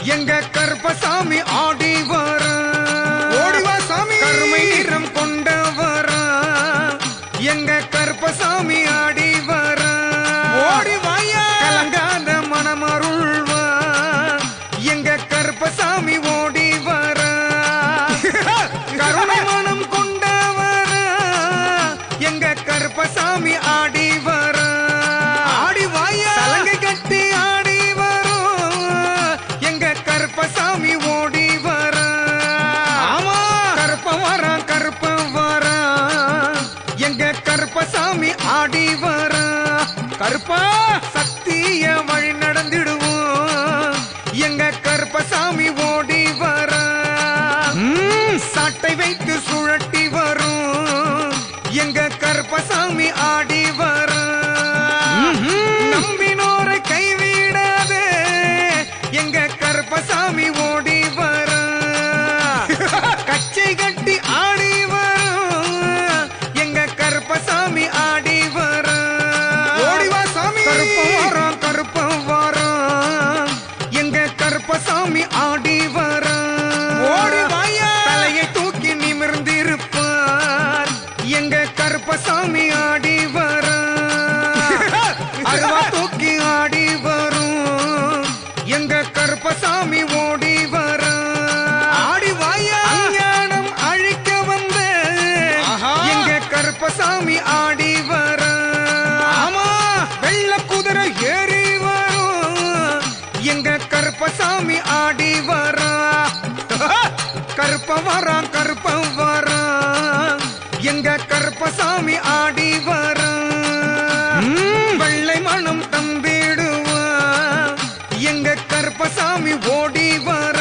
எங்க கருப்பசாமி ஆடி வர ஓடிவா சாமி கருமை நிறம் கொண்டவர எங்க கருப்பசாமி ஆடி வர ஓடி வாயா கலங்காத மனமருள்வா எங்க கருப்பசாமி ஓடி வர கருணை மனம் கொண்டவர எங்க கருப்பசாமி ஆடி வர ஆடி வாயா சலங்கை கட்டி ஆடி வரும் எங்க கருப்பசாமி ஓடி வர ஆமா கருப்ப வர எங்க கருப்பசாமி ஆடி வர கருப்பா சக்திய வழி நடந்திடுவோம் எங்க கருப்பசாமி ஓடி வர சாட்டை வைத்து சுழட்டி வரும் எங்க கருப்பசாமி ஆடி வர நம்பினோரை கைவிடாதே எங்க கருப்பசாமி ஓடி வர கச்சை கட்டி ஆடி வரும் எங்க கருப்பசாமி ஆடி வர ஓடிவா சாமி கருப்பம் வரம் எங்க கருப்பசாமி ஆடி வர ஓடி வாயா தலையை தூக்கி நிமிர்ந்திருப்பார் எங்க கருப்பசாமி ஆடி வர அருவா தூக்கி ஆடி வரும் எங்க கருப்பசாமி ஓடி வர ஆடி வாயா அஞ்ஞானம் அழிக்க வந்த ஆஹா. எங்க கருப்பசாமி ஆடி வர ஆமா வெள்ள குதிரை ஏறி வரும் எங்க கருப்பசாமி ஆடி வர கருப்பம் வரம் எங்க கருப்பசாமி ஆடி வர வெள்ளை மனம் தம்பிடுவா எங்க கருப்பசாமி ஓடி வர